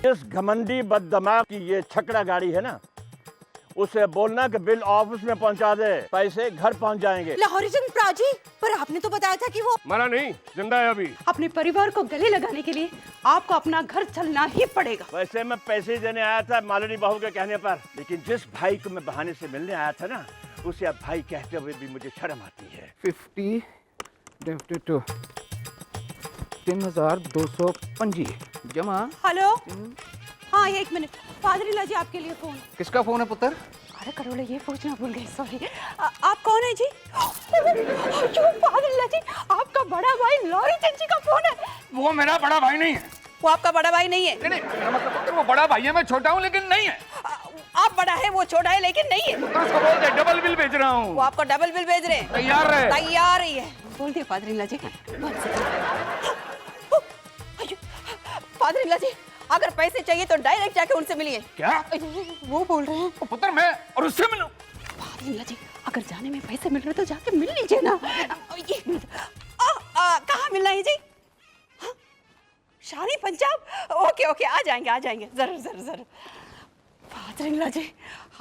इस घमंडी बददिमाग की ये छकड़ा गाड़ी है ना, उसे बोलना कि बिल ऑफिस में पहुंचा दे, पैसे घर पहुंच जाएंगे। लाहौरी चंद प्राजी, पर आपने तो बताया था कि वो मरा नहीं, जिंदा है अभी। अपने परिवार को गले लगाने के लिए आपको अपना घर चलना ही पड़ेगा। वैसे मैं पैसे देने आया था मालिनी बहू के कहने पर, लेकिन जिस भाई को मैं बहाने से मिलने आया था ना, उसे अब भाई कहते हुए भी मुझे शर्म आती है। 50 डिवाइडेड टू 3225 जमा। हेलो, हाँ एक मिनट, फादरीला जी आपके लिए फोन। किसका फोन है पुत्र? अरे करोड़े ये पूछना भूल गई, सॉरी। आप कौन है जी? क्यों फादरीला जी, आपका बड़ा भाई लॉरी चंद जी का फोन है। वो मेरा बड़ा भाई नहीं है। वो आपका बड़ा भाई नहीं है। नहीं, मेरा मतलब वो बड़ा भाई है, मैं छोटा हूँ लेकिन नहीं है। आप बड़ा है, वो छोटा है लेकिन नहीं है। उसको बोल दे डबल बिल भेज रहा हूँ। वो आपको डबल बिल भेज रहे हैं। तैयार रहे। तैयार ही है। बोल दिया फादरीला जी। फादरीला जी, अगर पैसे चाहिए तो डायरेक्ट जाके उनसे मिलिए। क्या? वो बोल रहे हैं। तो पुत्र मैं और उससे मिलूं? फादरीला जी, अगर जाने में पैसे मिल रहे तो जाके मिल लीजिए ना। एक मिनट, कहाँ मिलना है जी? हाँ? शानी पंजाब? ओके ओके, आ जाएंगे जरूर जरूर जरूर। फादरीला जी,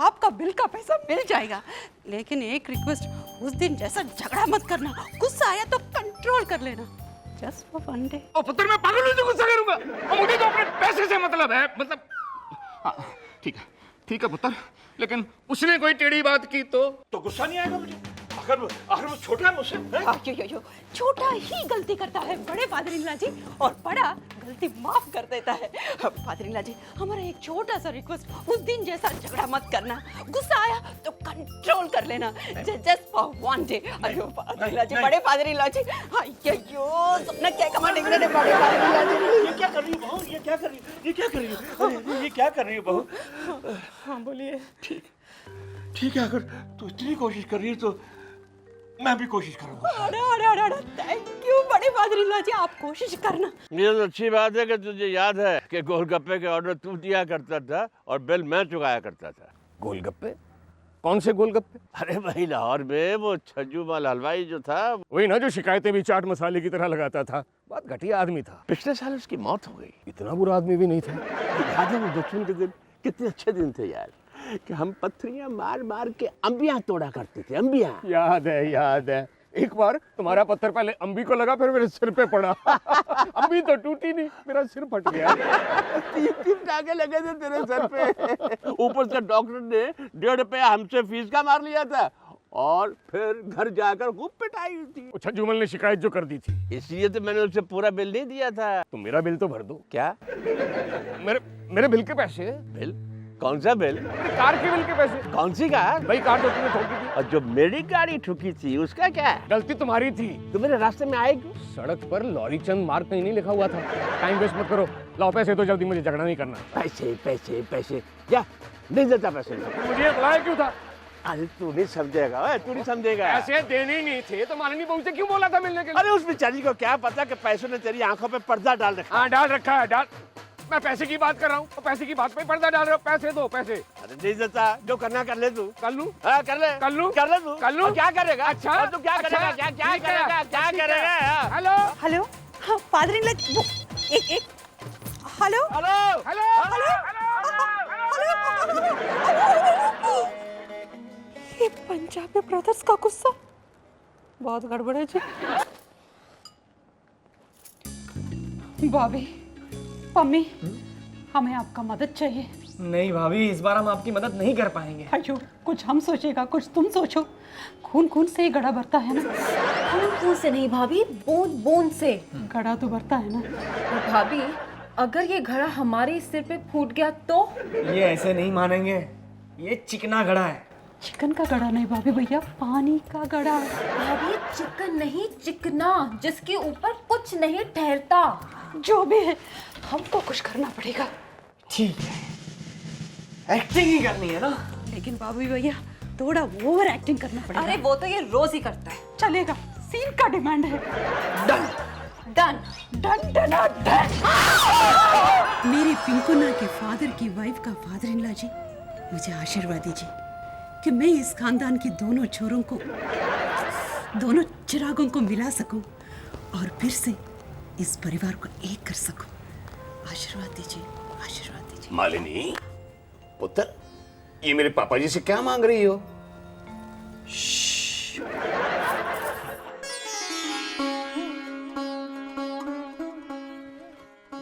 आपका बिल का पैसा मिल जाएगा, लेकिन एक रिक्वेस्ट, उस दिन जैसा झगड़ा मत करना। गुस्सा आया तो कंट्रोल कर लेना, जस्ट फॉर वन डे। ओ पुत्र मैं पागल हूँ जो गुस्सा करूंगा, और मुझे तो अपने पैसे से मतलब है, मतलब हाँ, ठीक है पुत्र, लेकिन उसने कोई टेढ़ी बात की तो गुस्सा नहीं आएगा मुझे? अगर वो छोटा है मुझसे, छोटा ही गलती करता है बड़े फादरीला जी, और बड़ा गलती माफ कर देता है। फादरीला जी, हमारा एक छोटा सा रिक्वेस्ट, उस दिन जैसा झगड़ा मत करना। गुस्सा आया तो कंट्रोल कर लेना, जस्ट फॉर वन डे। अयो फादरीला जी, बड़े फादरीला जी, अयो सपना क्या कमांडिंग ने बड़े फादरीला जी। ये क्या कर रही है बहू? ये क्या कर रही है बहू? हाँ बोलिए। ठीक है, अगर तू इतनी कोशिश कर रही है तो मैं भी कोशिश करूंगा। अरे थैंक यू बड़े फादरीला जी, आप कोशिश करना। ये तो अच्छी बात है कि तुझे याद है कि गोलगप्पे के ऑर्डर तू दिया करता था और बिल मैं चुकाया करता था। गोलगप्पे? कौन से गोलगप्पे? अरे वही लाहौर में वो छज्जू माल हलवाई जो था, वही ना जो शिकायतें भी चाट मसाले की तरह लगाता था। बहुत घटिया आदमी था। पिछले साल उसकी मौत हो गई। इतना बुरा आदमी भी नहीं था। याद है वो बचपन के दिन कितने अच्छे दिन थे यार, कि हम पत्थरियां मार मार के अंबियां तोड़ा करते थे। अंबियां याद है। एक बार तुम्हारा पत्थर पहले अंबी को लगा, फिर मेरे सिर पे पड़ा। अंबी तो टूटी नहीं, मेरा सिर फट गया। 3 टाके लगे थे तेरे सर पे। ऊपर से डॉक्टर ने 1.5 रुपया हमसे फीस का मार लिया था, और फिर घर जाकर खूब पिटाई थी। छज्जूमल ने शिकायत जो कर दी थी, इसलिए तो मैंने उसे पूरा बिल नहीं दिया था। तो मेरा बिल तो भर दो। क्या? मेरे बिल के पैसे? बिल? कौन सा बिल? कार के बिल के पैसे। कौन सी कार? भाई कार तो तुमने ठोकी थी। और जो मेरी गाड़ी ठुकी थी उसका क्या? गलती तुम्हारी थी। तो मेरे रास्ते में आए क्यों? सड़क पर लॉरी चंद मार्ग कहीं नहीं लिखा हुआ था। टाइम वेस्ट मत करो, लाओ पैसे तो जल्दी, मुझे झगड़ा नहीं करना। पैसे क्या? नहीं देता पैसे। मुझे बुलाया क्यों था? अरे तू नहीं समझेगा, तू नहीं समझेगा। पैसे देने ही नहीं थे तो मालिनी बहू से क्यों बोला था मिलने के लिए? अरे उस बेचारी को क्या पता कि पैसों ने तेरी आंखों पे पर्दा डाल रखा। हाँ डाल रखा है, डाल। मैं पैसे की बात कर रहा हूँ, तो पैसे की बात पे पर्दा डाल रहा हूँ। पैसे दो, पैसे। अरे नहीं देता, जो करना कर ले तू। कर लूं? हाँ कर ले तू। कर लूं? क्या करेगा? अच्छा तू क्या करेगा? क्या करेगा? हेलो हेलो, हाँ फादरीला, एक हेलो ये पंजाबी ब्रदर्स का गुस्सा बहुत गड़बड़ है जी। भाभी, मम्मी, हमें आपका मदद चाहिए। नहीं भाभी, इस बार हम आपकी मदद नहीं कर पाएंगे। अयो, कुछ हम सोचेगा, कुछ तुम सोचो। खून से ही गड़ा भरता है ना। खून से नहीं भाभी, बूंद से गड़ा तो भरता है ना। और भाभी, अगर ये घड़ा हमारे सिर पे फूट गया तो? ये ऐसे नहीं मानेंगे, ये चिकना घड़ा है। चिकन का गड़ा नहीं भाभी भैया, पानी का गड़ा। भाभी चिकन नहीं, चिकना, जिसके ऊपर कुछ नहीं ठहरता। जो भी है, हमको कुछ करना पड़ेगा। ठीक है, एक्टिंग ही करनी है ना। लेकिन भाभी भैया थोड़ा ओवर एक्टिंग करना पड़ेगा। अरे वो तो ये रोज ही करता है। चलेगा, सीन का डिमांड है। Done done done done done. मेरी पिंकुना के फादर की वाइफ का फादर इन लॉ जी, मुझे आशीर्वाद दीजिए कि मैं इस खानदान की दोनों छोरों को, दोनों चिरागों को मिला सकूं और फिर से इस परिवार को एक कर सकूं। आशीर्वाद दीजिए, आशीर्वाद दीजिए। मालिनी पुत्र, ये मेरे पापा जी से क्या मांग रही हो?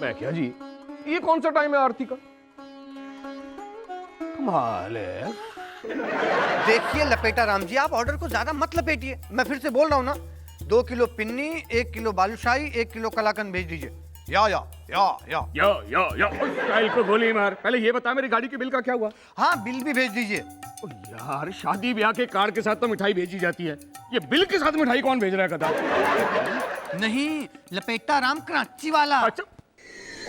मैं क्या जी, ये कौन सा टाइम है आरती का? कमाल है। देखिए लपेटा राम जी, आप ऑर्डर को ज्यादा मत लपेटिए। मैं फिर से बोल रहा हूँ ना, 2 किलो पिन्नी, 1 किलो बालूशाही, 1 किलो कलाकंद भेज दीजिए। या स्टाइल को गोली मार। पहले ये बता, मेरी गाड़ी के बिल का क्या हुआ? हाँ, बिल भी भेज दीजिए। ओ यार, शादी ब्याह के कार्ड के साथ तो मिठाई भेजी जाती है, ये बिल के साथ मिठाई कौन भेज रहा है गधा? नहीं, लपेटा राम कराची वाला। अच्छा,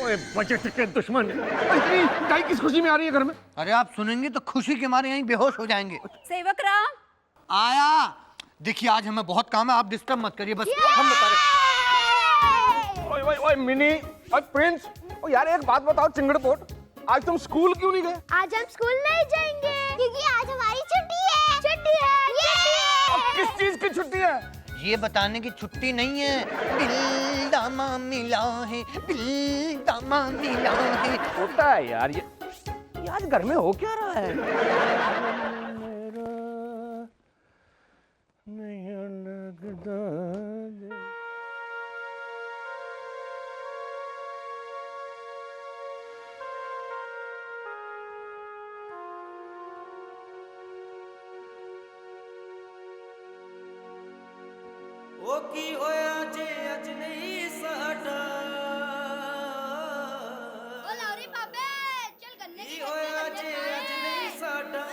ओए बजट के दुश्मन, इतनी मिठाई किस खुशी में आ रही है घर में? अरे आप सुनेंगे तो खुशी के मारे यहीं बेहोश हो जाएंगे। सेवक राम आया। देखिए आज हमें बहुत काम है, आप डिस्टर्ब मत करिए, बस हम बता रहे। ओए मिनी और प्रिंस, ओ यार एक बात बताओ चिंगड़पोट, आज तुम स्कूल क्यों नहीं गए? आज हम स्कूल नहीं जाएंगे क्योंकि आज हमारी छुट्टी है। छुट्टी है। अब किस चीज की छुट्टी है? ये बताने की छुट्टी नहीं है, बिल दामा मिला है, बिल दामा मिला है। होता है यार, ये आज घर में हो क्या रहा है? ओ की होया जे अज नहीं साडा ओ लाउरी बाबे चल गन्ने की होया जे अज नहीं साडा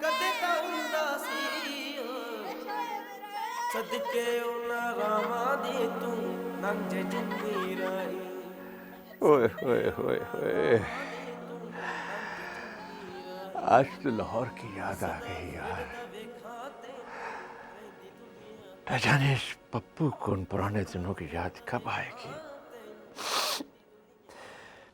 कदे ता हुंदा सी सदके उना रामा दी तू नंग जिंदगी रही। ओए ओए ओए ओए, आज तो लाहौर की याद आ गई यार। न जाने इस पप्पू को उन पुराने दिनों की याद कब आएगी।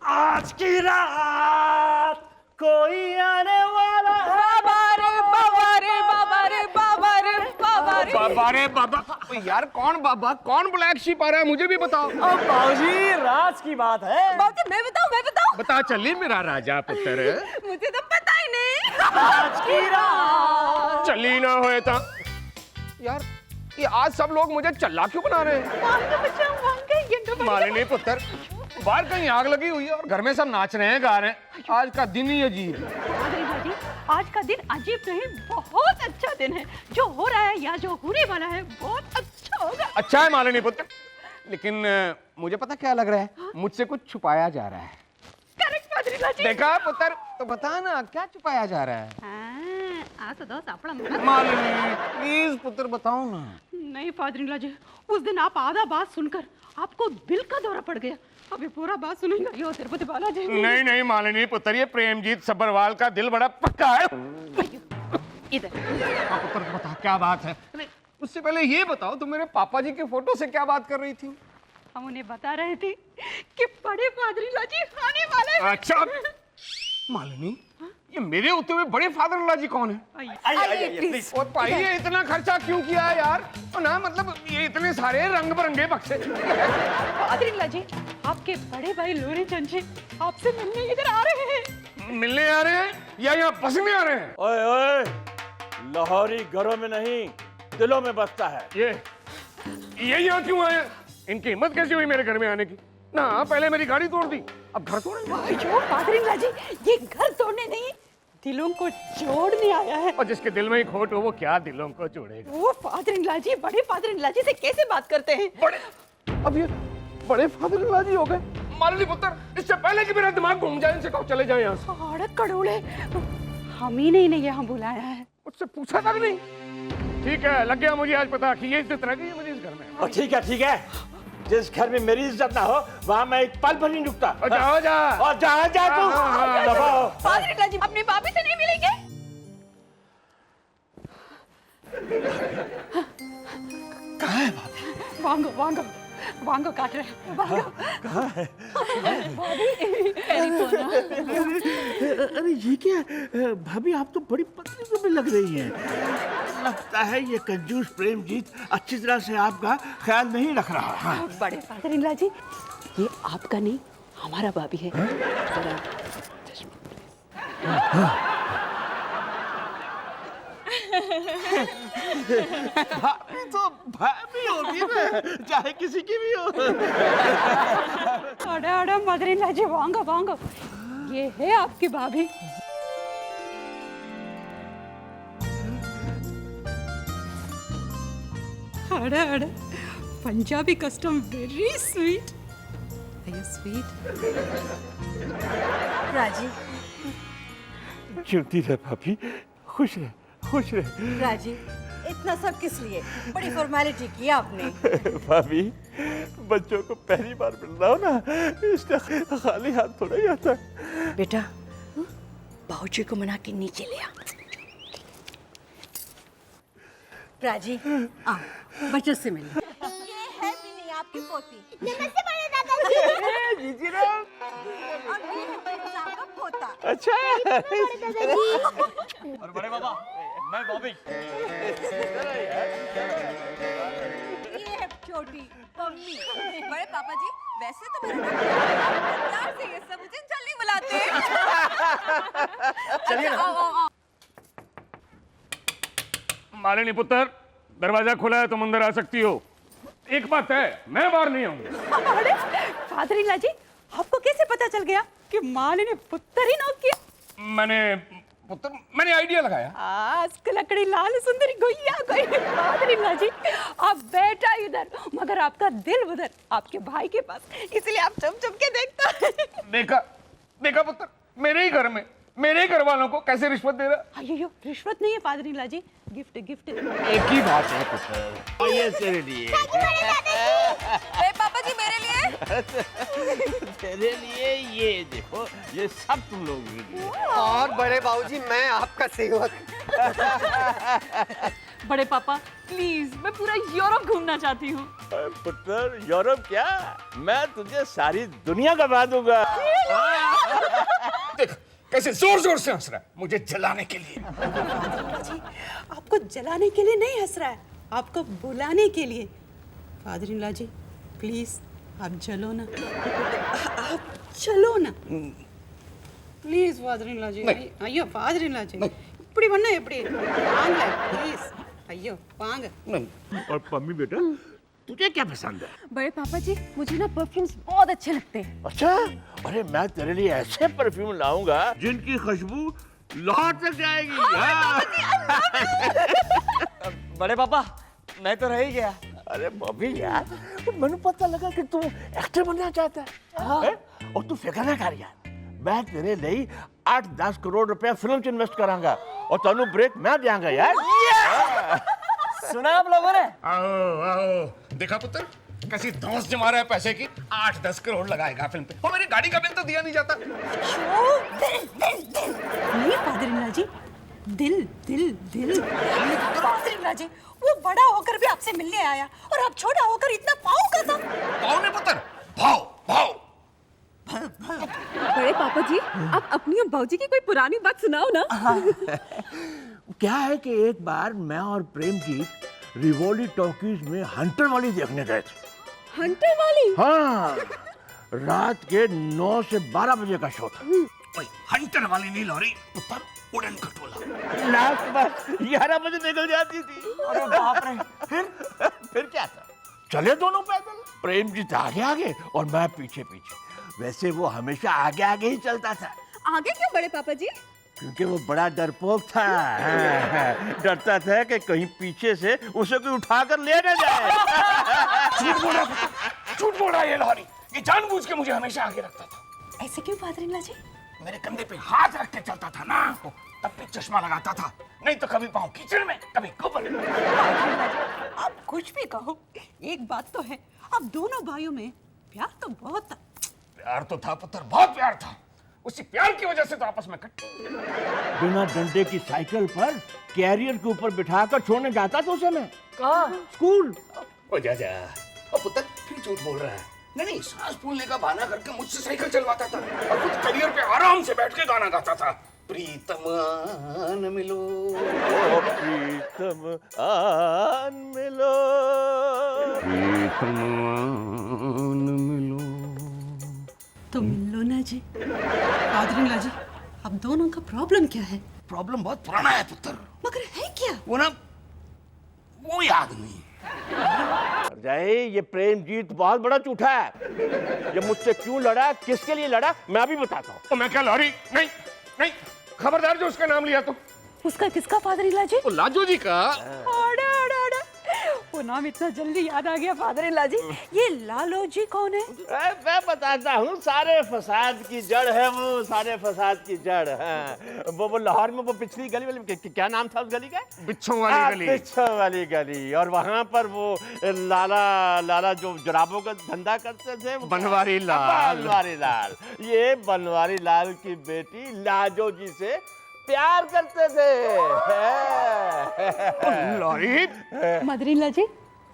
आज की रात कोई आने वाला है। बाबा रे बाबा रे बाबा रे बाबा रे बाबा रे। बाबा रे बाबा, ओ यार कौन बाबा, कौन ब्लैक शीप आ रहा है, मुझे भी बताओ। अब बाबूजी राज की बात है। बाबूजी मैं बताऊं। बता चली मेरा राजा पुत्र। मुझे तो पता ही नहीं। आज की रात चली ना होए था यार, ये आज सब लोग मुझे चल्ला क्यों बना रहे हैं? मालिनी पुत्र, बाहर कहीं आग लगी हुई है और घर में सब नाच रहे हैं, गा रहे हैं। आज का दिन ही अजीब है। आज का दिन अजीब नहीं, बहुत अच्छा दिन है। जो हो रहा है या जो होने वाला है बहुत अच्छा होगा। अच्छा है मालिनी पुत्र, लेकिन मुझे पता क्या लग रहा है, मुझसे कुछ छुपाया जा रहा है। करेक्ट पादरीला जी। देखा पुत्र, तो बता ना क्या छुपाया जा रहा है? हाँ, तो दो सापड़ा मालिनी प्लीज पुत्र बताओ ना। नहीं पादरीला जी, उस दिन आप आधा बात सुनकर आपको दिल का दौरा पड़ गया। अभी पूरा बात सुनेंगे यो तिरुपति बालाजी। नहीं मालिनी पुत्र, ये प्रेमजीत सब्बरवाल का दिल बड़ा पक्का है। इधर पुत्र बता क्या बात है। उससे पहले ये बताओ, तुम मेरे पापा जी के फोटो से क्या बात कर रही थी? हम उन्हें बता रहे थे कि बड़े पादरीला जी आने वाले हैं। अच्छा मालिनी, ये मेरे होते हुए बड़े फादर जी कौन है? प्लीज। और भाई ये इतना खर्चा क्यों किया है यार? और ना मतलब ये इतने सारे रंग बिरंगे बक्से। पादरीला जी, आपके बड़े भाई लोरी चंची आपसे मिलने इधर आ रहे हैं। मिलने आ रहे हैं या यहाँ बसने आ रहे हैं? ओए ओए, लाहौरी घरों में नहीं दिलों में बसता है। ये यहाँ क्यों आए? इनकी हिम्मत कैसी हुई मेरे घर में आने की? ना पहले मेरी गाड़ी तोड़ दी, अब घर तोड़ेंगे। अयो पादरीला जी, ये घर तोड़ने नहीं, दिलों को जोड़ने आया है। और जिसके दिल में ही खोट हो वो क्या दिलों को जोड़ेगा? वो फादर-इन-लॉ जी, बड़े फादर-इन-लॉ जी से कैसे बात करते हैं? बड़े, अब ये बड़े फादर जी हो गए। मालिनी पुत्र, इससे पहले कि मेरा दिमाग घूम जाए, इनसे कहो चले जाए यहाँ से। अड़क कड़ोले, हम ही नहीं ने यहाँ बुलाया है। मुझसे पूछा तक नहीं। ठीक है, लग गया मुझे आज पता कि ये इज्जत रह गई है मुझे इस घर में। और ठीक है, जिस घर में मेरी इज्जत ना हो वहाँ मैं एक पल भर नहीं रुकता। और जा और जा तू। दबा हो। फादर-इन-लॉ जी अपनी भाभी से नहीं मिलेंगे? कहाँ है भाभी? वांगो काट रहे हैं। वांगो कहाँ है? अरे ये क्या भाभी, आप तो बड़ी पतली सी लग रही हैं। लगता है ये कंजूस प्रेमजीत अच्छी तरह से आपका ख्याल नहीं रख रहा। बड़े फादर-इन-लॉ जी, ये आपका नहीं हमारा भाभी है जरा भाभी तो भाभी होती है, चाहे किसी की भी हो। अरे अरे मदर-इन-लॉ जी वांगा वांगा, ये है आपकी भाभी। अरे अरे Punjabi custom very sweet, sweet. राजी, चुनती रहे भाभी, खुश रहे, खुश रहे। राजी, इतना सब किस लिए? बड़ी फॉर्मेलिटी की आपने। भाभी, बच्चों को पहली बार मिल रहा हो ना, इसलिए खाली हाथ थोड़ा ही आता है। बेटा बाबूजी को मना के नीचे ले आ। राजी, आ बच्चों से मिल। ये है मिनी आपकी पोती। नमस्ते बड़े दादाजी। जीजी राम। और ये है मेरे साहब का पोता। अच्छा। बड़े दादाजी। और बड़े बाबा, मैं बॉबी। ये है छोटी मम्मी। बड़े पापा जी, वैसे तो मेरे प्यार से ये सब मुझे जल्दी बुलाते हैं। चलिए अच्छा, आओ। मालिनी पुत्र, दरवाजा खुला है, तुम अंदर आ सकती हो। एक बात है, मैं बाहर नहीं आऊंगा। अरे फादर-इन-लॉ जी, आपको कैसे पता चल गया कि माली ने पुत्र ही नॉक किया? मैंने आइडिया लगाया। आज लकड़ी लाल सुंदरी गोइया कोई। फादर-इन-लॉ जी, आप बेटा इधर मगर आपका दिल उधर, आपके भाई के पास, इसलिए आप चुप चुप के देखता है। देखा पुत्र, मेरे ही घर में मेरे ही घर वालों को कैसे रिश्वत दे रहा। अयो रिश्वत नहीं है फादर-इन-लॉ जी, गिफ्ट गिफ्ट। एक ही बात है पुत्र। ये तेरे लिए। पापा जी मेरे लिए। तेरे लिए ये देखो, ये सब तुम लोगों के लिए। और बड़े बाबूजी, मैं आपका सेवक। बड़े पापा प्लीज, मैं पूरा यूरोप घूमना चाहती हूँ। पुत्र, यूरोप क्या, मैं तुझे सारी दुनिया घुमा दूंगा। देख कैसे जोर जोर से हंस रहा है, मुझे जलाने के लिए। जी, आपको जलाने के लिए नहीं हंस रहा है, आपको बुलाने के लिए। फादर-इन-लॉ जी प्लीज आप जलो ना, आप चलो ना प्लीज। फादर-इन-लॉ जी, अयो फादर-इन-लॉ जी, இப்படி பண்ணா எப்படி? வாங்க प्लीज, अयो வாங்க। और मम्मी बेटा, तुझे क्या पसंद है? बड़े पापा जी, मुझे ना परफ्यूम्स बहुत अच्छे लगते हैं। अच्छा, अरे मैं तेरे लिए ऐसे परफ्यूम लाऊंगा जिनकी खुशबू लाहौर तक जाएगी। बड़े पापा, मैं तो रह ही गया। अरे बॉबी यार, मैंने पता लगा कि तू एक्टर बनना चाहता है। और तू फिक्र ना कर यार, मैं तेरे लिए 8-10 करोड़ रुपया फिल्म च इन्वेस्ट करांगा और तेनू ब्रेक मैं देंगा यार। सुना आप लोगों ने? आओ देखा पुत्र, कैसी धौंस जमा रहा है पैसे की। 8-10 करोड़ लगाएगा फिल्म पे, और मेरी गाड़ी का बिल तो दिया नहीं जाता। नहीं फादर-इन-लॉ जी, दिल दिल दिल। फादर-इन-लॉ जी, वो बड़ा होकर भी आपसे मिलने आया और आप छोटा होकर इतना पाऊ का था। भाव ने पुत्र, भाव भाव। बड़े पापा जी, आप अपनी और बाबूजी की कोई पुरानी बात सुनाओ ना। क्या है कि एक बार मैं और प्रेमजीत रिवोली टॉकीज में हंटर वाली देखने गए थे। हंटर वाली? हाँ, रात के 9 से 12 बजे का शो था। ओए, हंटर वाली नहीं लॉरी पुत्र, उड़न खटोला। लास्ट बस 11 बजे निकल जाती थी। अरे बाप रे, फिर क्या था, चले दोनों पैदल। प्रेमजीत आगे आगे और मैं पीछे पीछे। वैसे वो हमेशा आगे आगे ही चलता था। आगे क्यों बड़े पापा जी? क्योंकि वो बड़ा डरपोक था। डरता था कि कहीं पीछे से उसे कोई उठाकर ले न जाए। झूठ बोल रहा है ये लॉरी, ये जानबूझ के मुझे हमेशा आगे रखता था। ऐसे क्यों फादर-इन-लॉ जी? मेरे कंधे पे हाथ रख के चलता था ना, तब भी चश्मा लगाता था, नहीं तो कभी पाँव कीचड़ में, कभी गोबर में। आप कुछ भी कहो, एक बात तो है, आप दोनों भाइयों में प्यार तो बहुत था। प्यार तो था पुत्र, बहुत प्यार था। उसी प्यार की वजह से तो आपस में कट। बिना डंडे की साइकिल पर कैरियर के ऊपर बिठाकर छोड़ने जाता था उसे मैं। कहाँ? स्कूल। ओ जा जा, ओ पुत्र फिर झूठ बोल रहा है। नहीं, सांस फूलने का बहाना करके मुझसे साइकिल चलवाता था और खुद करियर पे आराम से बैठ के गाना गाता था। प्रीतम आन मिलो, प्रीतम आन मिलो, प्रीतम आन मिलो। तो मिल लो ना जी। फादर जी, अब दोनों का प्रॉब्लम क्या है? प्रॉब्लम बहुत पुराना है पुत्र। मगर है क्या? वो ना, वो याद नहीं। जय, ये प्रेमजीत बहुत बड़ा झूठा है। ये मुझसे क्यों लड़ा, किसके लिए लड़ा, मैं अभी बताता हूँ। तो मैं क्या लॉरी? नहीं नहीं, खबरदार जो उसका नाम लिया तो। उसका किसका फादर जी? वो लाजो जी का। अरे अरे अरे, वो नाम इतना जल्दी याद आ गया फादर जी। ये लालो जी कौन है? मैं बताता हूँ, सारे फसाद की जड़ है वो, सारे फसाद की जड़ है वो लाहौर में वो पिछली गली वाली, क्या नाम था उस गली का? बिच्छों वाली गली। बिच्छों वाली गली। और वहाँ पर वो लाला जो जुराबों का धंधा करते थे, बनवारी लाल। बनवारी लाल। ये बनवारी लाल की बेटी लाजो जी से प्यार करते थे। लॉरी, मदर-इन-लॉ जी,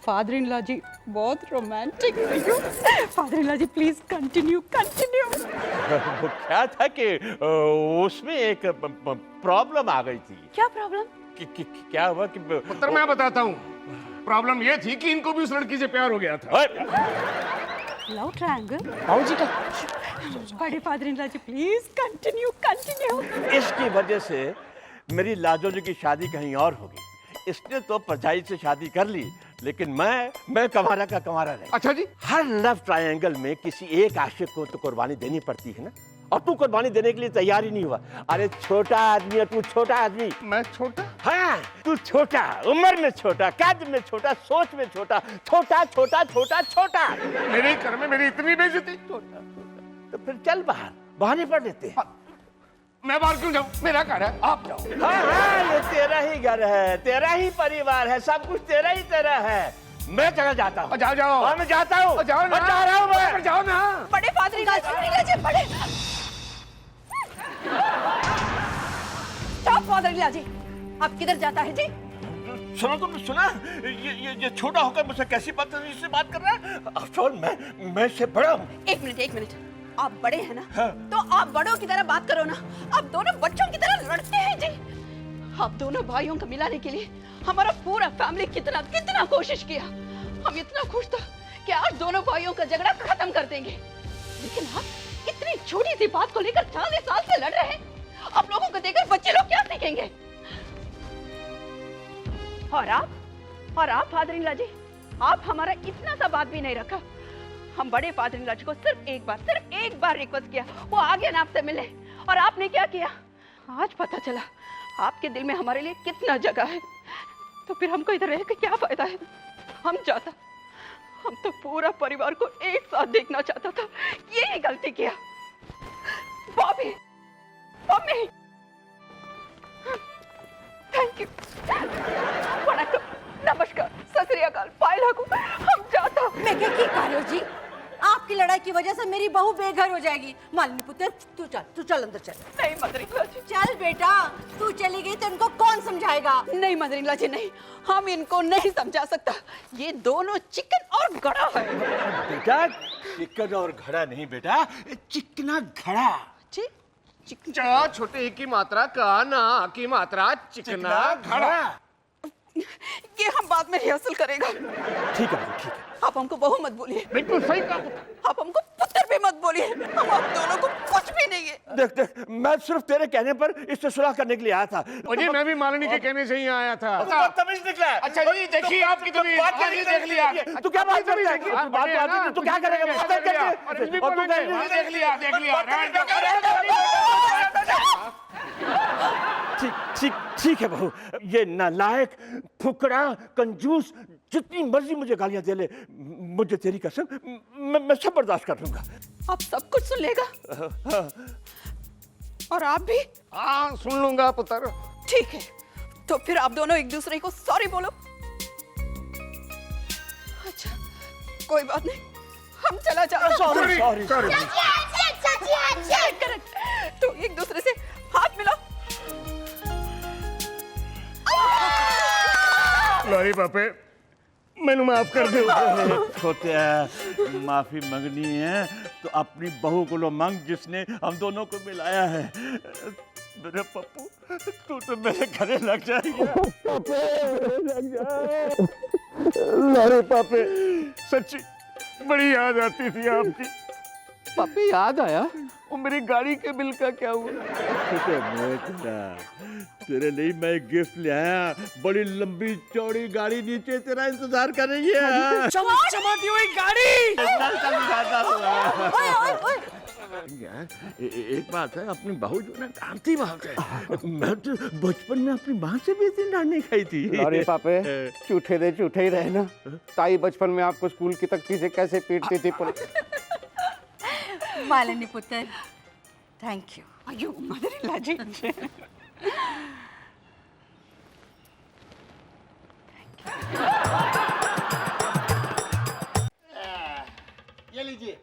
फादर-इन-लॉ जी बहुत रोमांटिक है। Father-in-law ji please continue continue. वो क्या था कि उसमें एक प्रॉब्लम आ गई थी। क्या प्रॉब्लम? क्या हुआ कि पुत्र मैं बताता हूँ। प्रॉब्लम ये थी कि इनको भी उस लड़की से प्यार हो गया था। Love triangle? बाबूजी का बड़े father-in-law ji please continue continue. इसकी वजह से मेरी लाजो जी की शादी कहीं और होगी। इसने तो परछाई से शादी कर ली, लेकिन मैं कमारा का कमारा रही। अच्छा जी। हर लव ट्रायंगल में किसी एक आशिक को तो कुर्बानी देनी पड़ती है ना, और तू कुर्बानी देने के लिए तैयार ही नहीं हुआ। अरे छोटा आदमी है तू, छोटा आदमी। मैं छोटा? हाँ, तू छोटा, उम्र में छोटा, कद में छोटा, सोच में छोटा, छोटा छोटा छोटा छोटा। मेरे घर में मेरी इतनी बेइज्जती। तो फिर चल बाहर, बहाने पड़ लेते हैं। मैं बाहर क्यों जाऊं? मेरा घर है, आप जाओ। हाँ, ये तेरा ही घर है, तेरा ही परिवार है, सब कुछ तेरा ही तेरा है। मैं चला जाता हूँ। जाओ जाओ। हाँ, मैं जाता हूँ। जाओ ना। जा रहा हूँ मैं। जाओ ना। बड़े फादर-इन-लॉ जी, बड़े स्टॉप फादर-इन-लॉ जी, आप किधर जाता है जी? सुनो, तुमने सुना? ये छोटा होकर मुझसे कैसी बदतमीजी से बात कर रहा है? अफसोस मैं इससे बड़ा हूँ। एक मिनट, आप बड़े हैं ना? हाँ। तो आप बड़ों की तरह बात करो ना। आप दोनों बच्चों की तरह लड़ते हैं जी। आप दोनों भाइयों को मिलाने के लिए हमारा पूरा फैमिली कितना कोशिश किया। हम इतना खुश था कि आज दोनों भाइयों का झगड़ा खत्म कर देंगे, लेकिन आप इतनी छोटी सी बात को लेकर 40 साल से लड़ रहे हैं। आप लोगों को देखकर बच्चे लोग क्या सीखेंगे? और आप फादर-इन-लॉ जी, आप हमारा इतना सा बात भी नहीं रखा। हम बड़े फादर-इन-लॉ जी को सिर्फ एक बार रिक्वेस्ट किया, वो आगे ना आपसे मिले, और आपने क्या किया? आज पता चला आपके दिल में हमारे लिए कितना जगह है। तो फिर हमको इधर रह के क्या फायदा है? हम तो पूरा परिवार को एक साथ देखना चाहता था, यही गलती किया। बॉबी, मम्मी, थैंक यू, नमस्कार, सत श्री अकाल, पाए लागू, हम जाता। मैं क्या की कार्यो जी, आपकी लड़ाई की वजह से मेरी बहू बेघर हो जाएगी। मालिनी पुत्र, तू चल अंदर चल। नहीं मदर-इन-लॉ जी, चल बेटा, तू चली गई तो इनको कौन समझाएगा? नहीं मदर-इन-लॉ जी, नहीं, हम इनको नहीं समझा सकता। ये दोनों चिकन और घड़ा है। बेटा, चिकन और घड़ा नहीं बेटा, चिकना घड़ा। जी, चा छोटे की मात्रा का ना की मात्रा चिकना घड़ा। ये हम बाद में रिहर्सल करेगा। ठीक है। आप हमको बहू मत बोलिए। बिल्कुल सही कहा। आप हमको पुत्र भी मत बोलिए। हम आप दोनों को कुछ भी नहीं है। देख, मैं सिर्फ तेरे कहने पर इससे सुलह करने के लिए आया था। जी, मैं भी मालिनी के कहने से ही आया था। बदतमीज निकला है। अच्छा जी, देखिए आपकी तमीज। बात क्या देख लिया। तू क्या बात करता है? बात तो आती है, तू क्या करेगा? देख लिया। ठीक है बहू, ये नालायक, फुकड़ा, कंजूस जितनी मर्जी मुझे गालियां दे ले, मुझे तेरी कसम, मैं सब बर्दाश्त कर लूंगा। आप सब कुछ सुन लेगा? और आप भी? हाँ, सुन लूंगा पुत्र। ठीक है, तो फिर आप दोनों एक दूसरे को सॉरी बोलो। अच्छा, कोई बात नहीं, हम चला जाते हैं। सॉरी। करेक्ट, तो एक दूसरे से हाथ मिलाओ। लॉरी पापे, मैंने माफ कर दो। छोटे माफी मंगनी है तो अपनी बहू को लो मांग, जिसने हम दोनों को मिलाया है। मेरे पप्पू, तू तो मेरे गले लग जाएगा। लॉरी पापे, सच्ची बड़ी याद आती थी आपकी। पापी याद आया, वो मेरी गाड़ी के बिल का क्या हुआ? तेरे लिए मैं गिफ्ट ले आया, बड़ी लंबी चौड़ी गाड़ी नीचे तेरा इंतजार कर रही है। चमचमाती हुई गाड़ी। एक बात है, अपनी बहू जो ना डांटती बहुत है। मैं तो बचपन में अपनी माँ से भी इतनी डांट नहीं खाई थी। अरे पापे, झूठे दे झूठे ही रहे ना। ताई बचपन में आपको स्कूल की तख्ती से कैसे पीटती थी मालिनी पुत्र, थैंक यू। अयो मदरिल्ला जी ये लीजिए।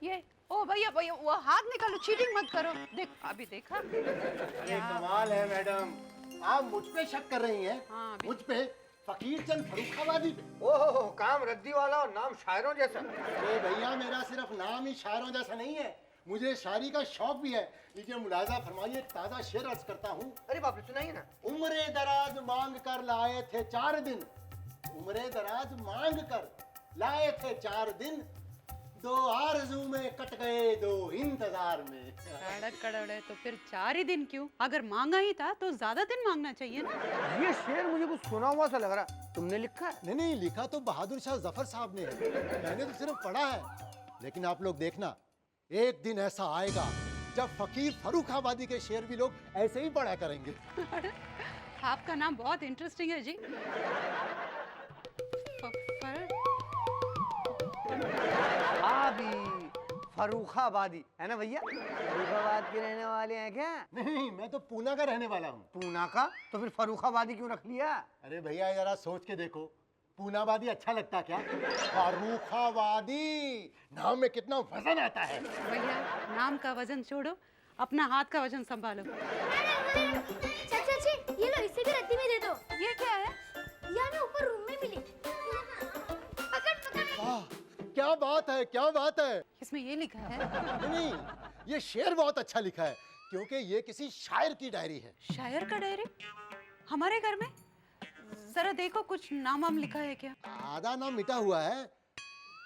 ये ओ भैया भैया वो हाथ निकालो, चीटिंग मत करो। देख अभी देखा। अरे कमाल है मैडम, आप मुझ पे शक कर रही हैं? हाँ, अभी- मुझ पे? फकीर चंद फर्रुखाबादी पे? ओहो, काम रद्दी वाला और नाम शायरों जैसा। अरे भैया, मेरा सिर्फ नाम ही शायरों जैसा नहीं है, मुझे शायरी का शौक भी है। लीजिए मुलाजा फरमाइए, ताज़ा शेर अर्ज करता हूँ। अरे बाप रे, सुनाइए ना। उम्रे दराज मांग कर लाए थे 4 दिन, उम्रे दराज मांग कर लाए थे 4 दिन, 2 आरज़ू में कट गए 2 इंतजार में। कड़ड़े तो फिर 4 ही दिन क्यों? अगर मांगा ही था तो ज्यादा दिन मांगना चाहिए ना। ये शेर मुझे कुछ सुना हुआ सा लग रहा, तुमने लिखा है? नहीं नहीं, लिखा तो बहादुर शाह जफर साहब ने है, मैंने तो सिर्फ पढ़ा है। लेकिन आप लोग देखना, एक दिन ऐसा आएगा जब फकीर फर्रुखाबादी के शेर भी लोग ऐसे ही पढ़ा करेंगे। आपका नाम बहुत इंटरेस्टिंग है जी। फर्रुखाबादी है ना भैया? फर्रुखाबाद के रहने वाले हैं क्या? नहीं, मैं तो पूना का रहने वाला हूँ। पूना का? तो फिर फर्रुखाबादी क्यों रख लिया? अरे भैया जरा सोच के देखो, पूनाबादी अच्छा लगता क्या? फर्रुखाबादी नाम में कितना वजन आता है। भैया नाम का वजन छोड़ो, अपना हाथ का वजन संभालो। चाची, ये लो, इसे भी रद्दी में दे दो। ये क्या है? ये हमें ऊपर रूम में मिली। पकड़। वाह, क्या बात है, क्या बात है। इसमें ये लिखा है। नहीं, ये शेर बहुत अच्छा लिखा है, क्योंकि ये किसी शायर की डायरी है। शायर का डायरी हमारे घर में? जरा देखो, कुछ नाम वाम लिखा है क्या? आधा नाम मिटा हुआ है,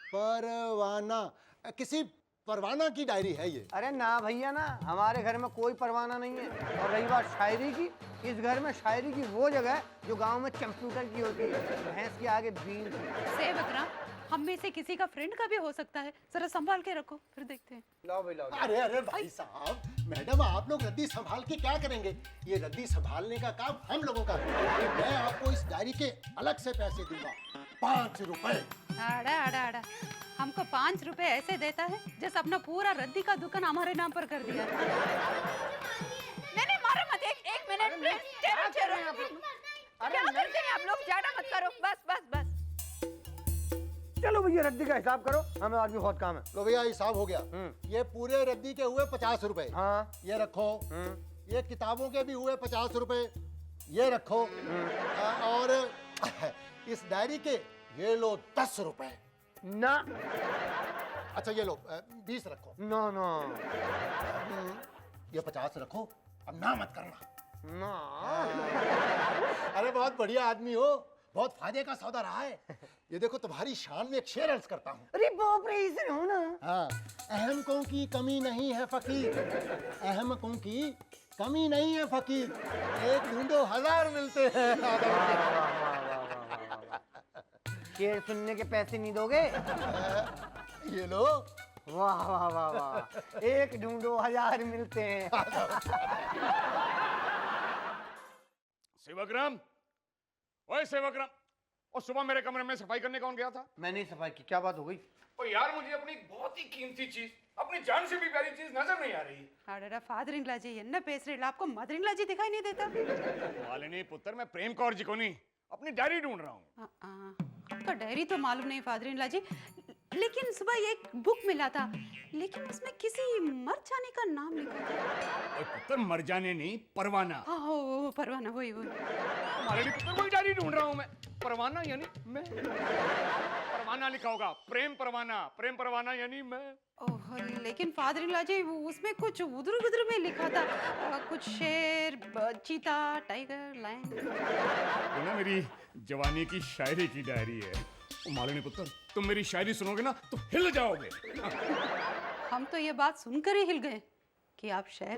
परवाना, किसी परवाना की डायरी है ये। अरे ना भैया ना, हमारे घर में कोई परवाना नहीं है। और रही बात शायरी की, इस घर में शायरी की वो जगह है जो गांव में कंप्यूटर की होती है, भैंस के आगे बीन की। सेवकराम, हम में से किसी का फ्रेंड का भी हो सकता है, जरा संभाल के रखो, फिर देखते हैं। लाओ भाई लाओ। अरे अरे भाई साहब, मैडम आप लोग रद्दी संभाल के क्या करेंगे? ये रद्दी संभालने का काम हम लोगों का है। मैं आपको इस डायरी के अलग से पैसे दूंगा, 5 रुपए। आड़ा आड़ा आड़ा, हमको 5 रुपए ऐसे देता है जैसे अपना पूरा रद्दी का दुकान हमारे नाम पर कर दिया। नहीं नहीं, मारो मत, एक मिनट। क्या करते हैं आप लोग? ज्यादा मत करो, बस बस बस। चलो भैया, रद्दी का हिसाब करो, हमें और भी बहुत काम है। लो भैया, हिसाब हो गया। ये पूरे रद्दी के हुए 50 रुपए। हाँ। ये रखो। ये किताबों के भी हुए 50 रुपए, ये रखो। और इस डायरी के ये लो 10 रुपए। ना। अच्छा ये लो 20 रखो। नो नो ये 50 रखो, अब ना मत करना। ना। अरे बहुत बढ़िया आदमी हो, बहुत फायदे का सौदा रहा है। ये देखो, तुम्हारी शान में एक शेर अर्ज करता हूँ। अरे बाप रे, इसे हो ना। हाँ, अहमकों की कमी नहीं है फकीर, अहमकों की कमी नहीं है फकीर, एक ढूंढो 1000 मिलते हैं। शेर सुनने के पैसे नहीं दोगे? ये लो। वाह वाह वाह वाह, एक ढूंढो 1000 मिलते हैं। सेवकराम, ओए सेवकराम, और सुबह मेरे कमरे में सफाई करने कौन गया था? मैंने सफाई की, क्या बात हो गई? ओ यार, मुझे अपनी बहुत ही कीमती चीज, अपनी जान से भी प्यारी चीज नजर नहीं आ रही। अरे फादर जी என்ன பேசுறீங்க? आपको मदर जी दिखाई नहीं देता? मालिनी पुत्र, मैं प्रेम कौर जी को नहीं, अपनी डायरी ढूंढ रहा हूँ। आपका डायरी तो मालूम नहीं फादर जी, लेकिन सुबह एक बुक मिला था, लेकिन उसमें किसी मर जाने का नाम लिखा था। ओए पुत्र, मर जाने नहीं, परवाना। हाँ वो परवाना, वही। मालिनी पुत्र, वही डायरी ढूंढ रहा हूँ मैं। परवाना यानी मैं, परवाना लिखा होगा, प्रेम परवाना यानी मैं। ओह, लेकिन फादर जी उसमें कुछ उधर उधर में लिखा था, कुछ शेर, चीता, टाइगर, लायन। वो ना मेरी जवानी की शायरी की डायरी है। ओ मालिनी पुत्र, तुम मेरी शायरी सुनोगे ना तो हिल जाओगे। हम तो ये बात सुनकर ही हिल गए कि आप शेर हैं।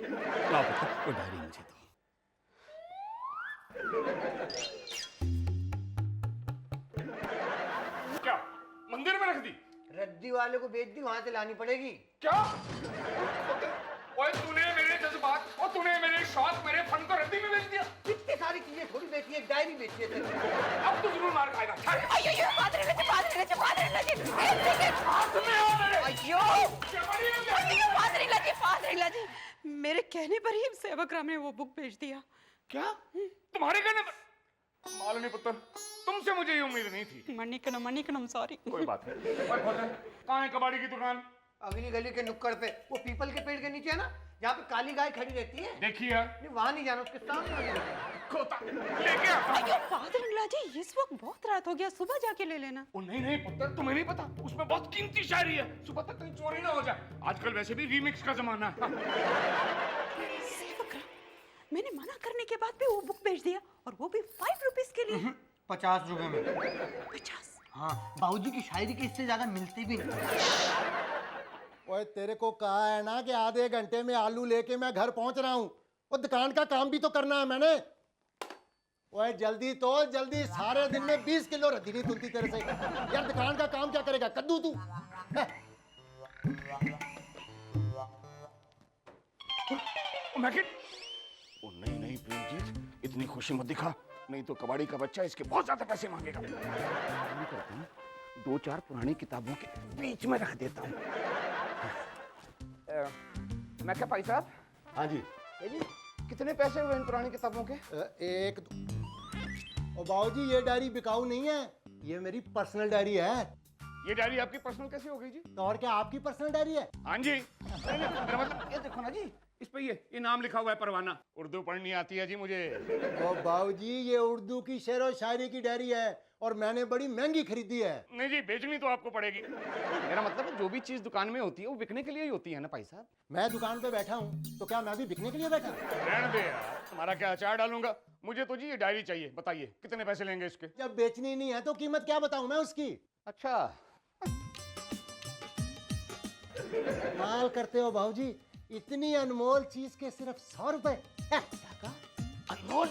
लाओ पुत्र, वो डायरी मुझे दो। क्या मंदिर में रख दी? रद्दी वाले को बेच दी, वहां से लानी पड़ेगी। क्या? ओए तूने मेरे जज्बात और तूने मेरे शौक, मेरे फन को रद्दी में बेच दिया। इतनी सारी चीजें थोड़ी बेची है, डायरी बेची है। अब तू जरूर मार खाएगा। मेरे कहने पर ही सेवक राम ने वो बुक भेज दिया। क्या? तुम्हारे कहने पर? मालिनी पुत्र, तुमसे मुझे ये उम्मीद नहीं थी। मणिकनम सॉरी। कोई बात नहीं। कहाँ है कबाड़ी की दुकान? अगली गली के नुक्कड़ पे, वो पीपल के पेड़ के नीचे है ना, जहाँ पे काली गाय खड़ी रहती है। देखिए नहीं, वहाँ नहीं जाना, उसके सामने खोता लेके आता हूँ। फादर जी, इस वक्त बहुत रात हो गया, सुबह जाके ले लेना। ओ नहीं पुत्र, तुम्हें नहीं पता, उसमें बहुत कीमती शायरी है। सुबह तक कहीं चोरी ना हो जाए। आजकल वैसे भी रीमिक्स का जमाना है। सेवक राम, मैंने मना करने के बाद भी वो बुक भेज दिया, और वो भी 5 रुपीस के लिए। 50 रुपए में। 50? हाँ, बाबूजी की शायरी के इससे ज्यादा मिलते भी नहीं। ओए तेरे को कहा है ना कि आधे घंटे में आलू लेके मैं घर पहुंच रहा हूँ। वो दुकान का काम भी तो करना है मैंने। ओए जल्दी तो जल्दी, सारे दिन में 20 किलो रद्दी नहीं तुलती तेरे से। यार दुकान का काम क्या करेगा, कद्दू तू। ओ नहीं प्रेमजीत, इतनी खुशी मत दिखा, नहीं तो कबाड़ी का बच्चा इसके बहुत ज्यादा पैसे मांगेगा। काम करता हूँ, 2-4 पुरानी किताबों के बीच में रख देता हूँ। मैं क्या भाई साहब? हाँ जी। जी कितने पैसे हुए इन पुरानी किताबों के? एक ओ बाबूजी, ये डायरी बिकाऊ नहीं है, ये मेरी पर्सनल डायरी है। ये डायरी आपकी पर्सनल कैसे हो गई जी? तो और क्या आपकी पर्सनल डायरी है? हाँ जी। मेरा मतलब ये देखो ना जी, इस पे ये नाम लिखा हुआ है, परवाना। उर्दू पढ़नी आती है जी मुझे। ओ बाबूजी, ये उर्दू की शेर और शायरी की डायरी है, और मैंने बड़ी महंगी खरीदी है। नहीं जी, बेचनी तो आपको पड़ेगी। मेरा मतलब है, जो भी चीज दुकान में होती है वो बिकने के लिए ही होती है ना भाई साहब। मैं दुकान पे बैठा हूँ, तो क्या मैं भी बिकने के लिए बैठा? रहने दे यार, तुम्हारा क्या अचार डालूंगा। मुझे तो जी ये डायरी चाहिए। बताइए कितने पैसे लेंगे इसके? जब बेचनी नहीं है तो कीमत क्या बताऊं मैं उसकी? अच्छा, माल करते हो बाबूजी, इतनी अनमोल चीज के सिर्फ 100 रुपए। अनमोल।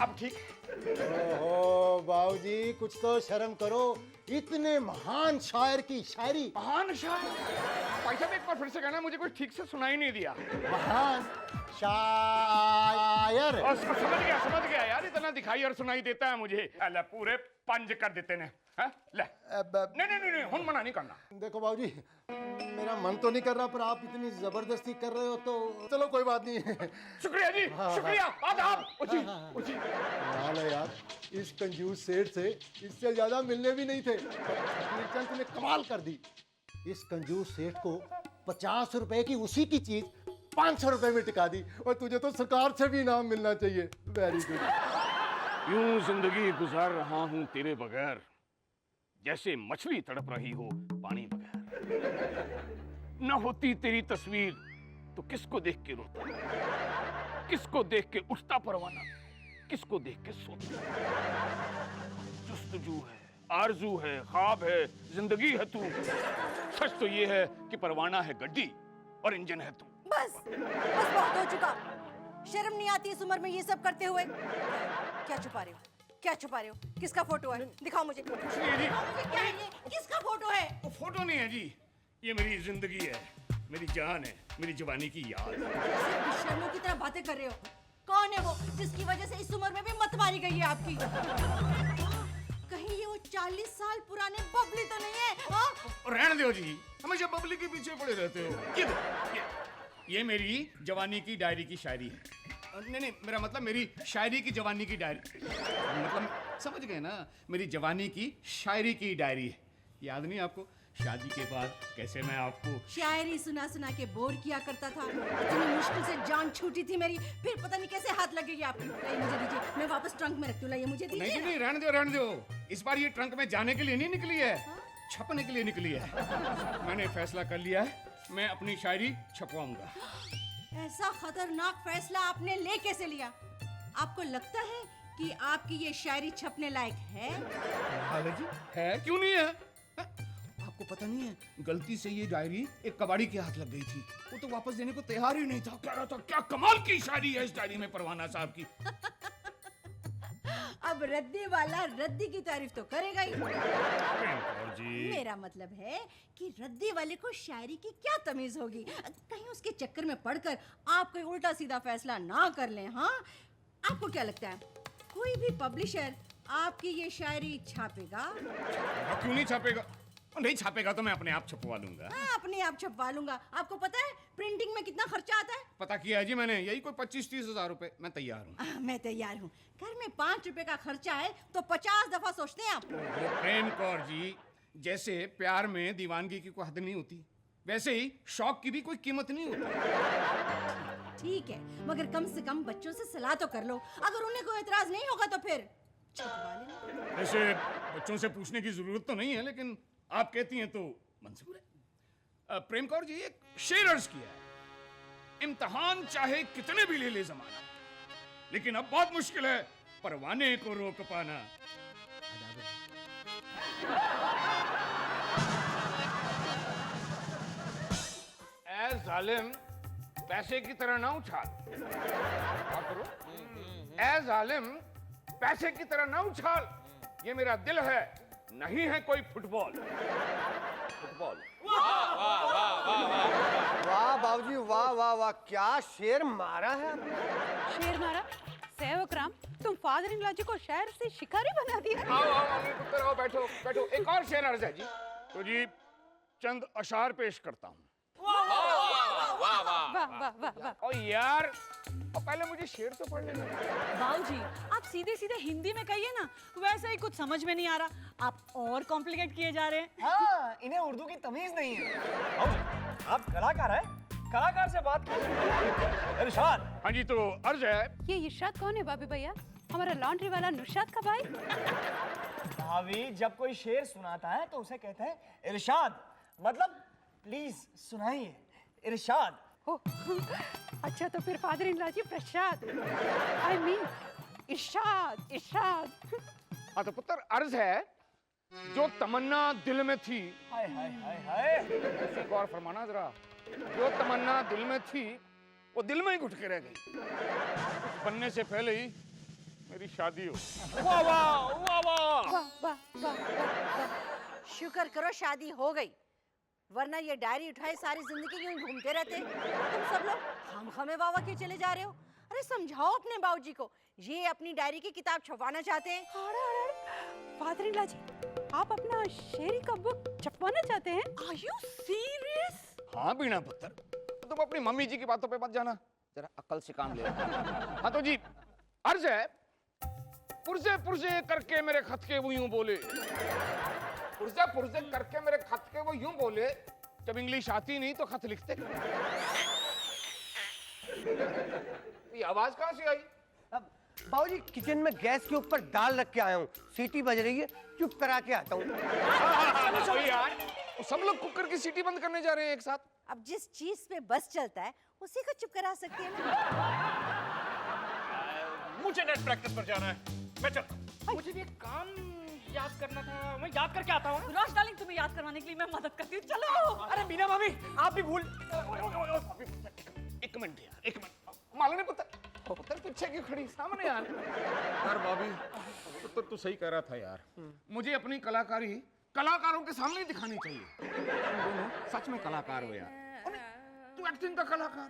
अब ठीक। ओहो बाबूजी, कुछ तो शर्म करो, इतने महान शायर की शायरी। महान शायर? भाई साहब एक बार फिर से कहना, मुझे कुछ ठीक से सुनाई नहीं दिया। महान शायर। समझ गया यार, इतना दिखाई और सुनाई देता है मुझे। अल्लाह पूरे 5 कर देते ने। ले। नहीं, हम मना नहीं करना। देखो बाबूजी, मेरा मन तो नहीं कर रहा, पर आप इतनी जबरदस्ती कर रहे हो तो चलो कोई बात नहीं। शुक्रिया जी, शुक्रिया। आदाब। हाल है यार, इस कंजूस सेठ से इससे ज्यादा मिलने भी नहीं थे। मीरचंद ने कमाल कर दी। इस कंजूस सेठ को 50 रुपए की उसी की चीज 500 रुपए में टिका दी, और तुझे तो सरकार से भी इनाम मिलना चाहिए। Very good. यूं जिंदगी गुजार रहा हूं तेरे बगैर, जैसे मछली तड़प रही हो पानी बगैर। न होती तेरी तस्वीर तो किसको देख के रोता, किसको देख के उठता परवाना, किसको देख के सोता। जुस्तजू है, आरजू है, ख्वाब है, जिंदगी है तू। सच तो ये है कि परवाना है गड्डी और इंजन है तू। बस बहुत हो चुका। शर्म नहीं आती इस उम्र में ये सब करते हुए? क्या छुपा रहे हो, क्या छुपा रहे हो? किसका फोटो है? दिखाओ मुझे। जी। क्या है ये? किसका फोटो है? वो फोटो नहीं है जी, ये मेरी जिंदगी है, मेरी जान है, मेरी जवानी की याद। शर्मों की तरह बातें कर रहे हो। कौन है वो जिसकी वजह से इस उम्र में भी मत मारी गई है आपकी? कहीं ये वो 40 साल पुराने बबली तो नहीं है? हाँ? रहने दो जी, हमेशा बबली के पीछे पड़े रहते हो। ये मेरी जवानी की डायरी की शायरी है। नहीं, मेरा मतलब मेरी शायरी की जवानी की डायरी, मतलब समझ गए ना, मेरी जवानी की शायरी की डायरी है। याद नहीं आपको, शादी के बाद कैसे मैं आपको शायरी सुना सुना के बोर किया करता था। इतनी मुश्किल से जान छूटी थी मेरी, फिर पता नहीं कैसे हाथ लगेगी आपकी। लाइए मुझे दीजिए, मैं वापस ट्रंक में रखती हूँ। लाइए मुझे दीजिए। नहीं, रहने दो। इस बार ये ट्रंक में जाने के लिए नहीं निकली है, छपने के लिए निकली है। मैंने फैसला कर लिया है, मैं अपनी शायरी छपवाऊंगा। ऐसा खतरनाक फैसला आपने ले कैसे लिया? आपको लगता है कि आपकी ये शायरी छपने लायक है? जी है, क्यों नहीं है? आप आपको पता नहीं है, गलती से ये डायरी एक कबाड़ी के हाथ लग गई थी। वो तो वापस देने को तैयार ही नहीं था। कह रहा था क्या कमाल की शायरी है इस डायरी में परवाना साहब की। अब रद्दी वाला रद्दी की तारीफ तो करेगा ही। और जी मेरा मतलब है कि रद्दी वाले को शायरी की क्या तमीज होगी, कहीं उसके चक्कर में पड़कर आप कोई उल्टा सीधा फैसला ना कर लें। हाँ, आपको क्या लगता है कोई भी पब्लिशर आपकी ये शायरी छापेगा? क्यों नहीं छापेगा? नहीं छापेगा तो मैं अपने आप छपवा लूंगा। हाँ, अपने आप छपवा लूंगा। आपको पता है प्रिंटिंग में कितना खर्चा आता है? पता किया है जी मैंने, यही कोई 25-30 हजार रुपए। मैं तैयार हूँ। मैं तैयार हूँ। घर में 5 रुपए का खर्चा है तो 50 दफा सोचते हैं आप। प्रेम कौर जी, जैसे प्यार में दीवानगी की कोई हद नहीं होती, वैसे ही शौक की भी कोई कीमत नहीं होती। ठीक है, मगर कम से कम बच्चों से सलाह तो कर लो। अगर उन्हें कोई एतराज नहीं होगा तो फिर छपवा लेना। वैसे बच्चों से पूछने की जरूरत तो नहीं है, लेकिन आप कहती हैं तो मंजूर है। प्रेम कौर जी, एक शेर अर्ज किया है, इम्तिहान चाहे कितने भी ले ले जमाना, लेकिन अब बहुत मुश्किल है परवाने को रोक पाना। ऐ जालिम, पैसे की तरह ना उछाल। क्या करो? ऐ जालिम, पैसे की तरह ना उछाल, ये मेरा दिल है, नहीं है कोई फुटबॉल। फुटबॉल। वाह बाबूजी, वाह वाह वाह, क्या शेर मारा है आपने। शेर मारा? सेवक राम, तुम फादर इन लॉ जी को शहर से शिकारी बना दिया। आओ आओ मम्मी पुत्र, आओ बैठो बैठो। एक और शेर अर्ज है जी। तो जी चंद अशार पेश करता हूँ। वाह वाह वाह वाह। ओ यार, पहले मुझे शेर तो पढ़ लेना। बाबूजी, आप सीधे सीधे हिंदी में कहिए ना, वैसे ही कुछ समझ में नहीं आ रहा। आप और कॉम्प्लिकेट किए जा रहे हैं। हाँ, इन्हें उर्दू की तमीज नहीं है। आप कलाकार हैं, कलाकार से बात कीजिए। इरशाद। हाँ जी, तो अर्ज है। ये इरशाद कौन है बाबी भैया? हमारा लॉन्ड्री वाला नुशाद का भाई? भाभी, जब कोई शेर सुनाता है तो उसे कहते हैं इरशाद, मतलब प्लीज सुनाइए। इरशाद। ओह, अच्छा तो फिर father in law ji Prasad, I mean Irshad Irshad. हाँ तो पुत्र, अर्ज है, जो तमन्ना दिल में थी। हाय हाय हाय हाय। उसी गौर फरमाना जरा। जो तमन्ना दिल में थी वो दिल में ही घुट के रह गई। बनने से पहले ही मेरी शादी हो। वाह वाह वाह वाह। वाह वाह वाह। शुक्र करो शादी हो गई, वरना ये डायरी उठाए सारी जिंदगी यूं घूमते रहते। तुम सब लोग हम वावा के चले जा रहे हो। अरे समझाओ अपने बाबूजी को, ये अपनी डायरी की किताब छपवाना चाहते हैं। फादर इन लॉ जी, आप अपना शेरी का बुक छपवाना चाहते हैं? Are you serious? हाँ बीना पुत्र, तुम अपनी मम्मी जी की बातों पे मत जाना, जरा अक्ल से काम ले। हाँ तो जी अर्ज है, पुरजे पुरजे करके मेरे खत के वो यूं बोले। पुरजे पुरजे करके मेरे खत के वो यूं बोले, जब इंग्लिश आती नहीं तो खत लिखते। ये आवाज कहाँ से आई? बाबूजी, किचन में गैस के ऊपर दाल रख के आया हूँ, सीटी बज रही है, चुप करा के आता हूँ। चलो यार, तो सब लोग कुकर की सीटी बंद करने जा रहे हैं एक साथ। अब जिस चीज पे बस चलता है उसी को चुप करा सकते हैं ना। मुझे नेट प्रैक्टिस पर जाना है, मैं चलता हूँ। मुझे भी एक काम याद करना था, मैं याद करके आता हूँ। रोश डार्लिंग, तुम्हें याद करवाने के लिए मैं मदद करती हूँ, चलो। अरे बीना मामी, आप भी भूल। एक मिनट यार, एक मिनट। मालूम नहीं पुत्र, पुत्र पीछे क्यों खड़ी, सामने यार। यार भाभी, पुत्र तू सही कह रहा था यार, मुझे अपनी कलाकारी कलाकारों के सामने ही दिखानी चाहिए। तुम दोनों सच में कलाकार हो यार। तू एक्टिंग का कलाकार,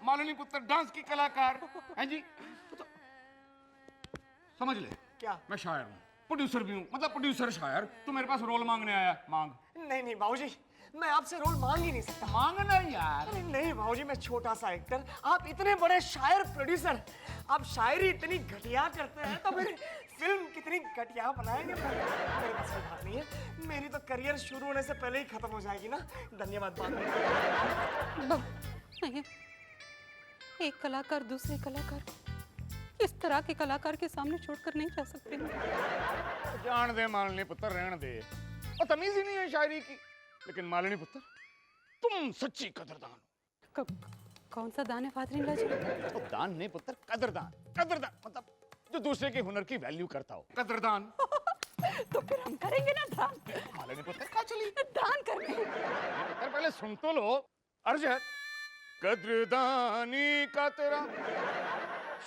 मालूम पुत्र डांस की कलाकार है जी। तो समझ ले, क्या? मैं शायर हूँ, प्रोड्यूसर भी हूँ, मतलब प्रोड्यूसर शायर। तू मेरे पास रोल मांगने आया, मांग। नहीं नहीं बाबूजी, मैं आपसे रोल मांग ही नहीं सकता। मांगना यार। अरे नहीं बाबूजी, मैं छोटा सा एक्टर, आप इतने बड़े शायर प्रोड्यूसर, आप शायरी इतनी घटिया करते हैं तो फिर फिल्म कितनी घटिया बनाएंगे। मेरे पास कोई बात नहीं है, मेरी तो करियर शुरू होने से पहले ही खत्म हो जाएगी ना। धन्यवाद। बात नहीं, एक कलाकार दूसरे कलाकार को इस तरह के कलाकार के सामने छोड़कर नहीं जा सकते। जान दे मालनी पुत्र, रहने दे, और तमीज ही नहीं है शायरी की। लेकिन मालनी पुत्र, तुम सच्ची कदरदान हो। कौन सा दान है फादर इन लॉ जी? तो दान नहीं पुत्र, कदरदान। कदरदान मतलब जो दूसरे के हुनर की वैल्यू करता हो, कदरदान। तो फिर हम करेंगे ना दान। मालिनी पुत्र कहाँ चली? दान करने। पुत्र पहले सुन तो लो। अर्ज है, कद्रदानी का तेरा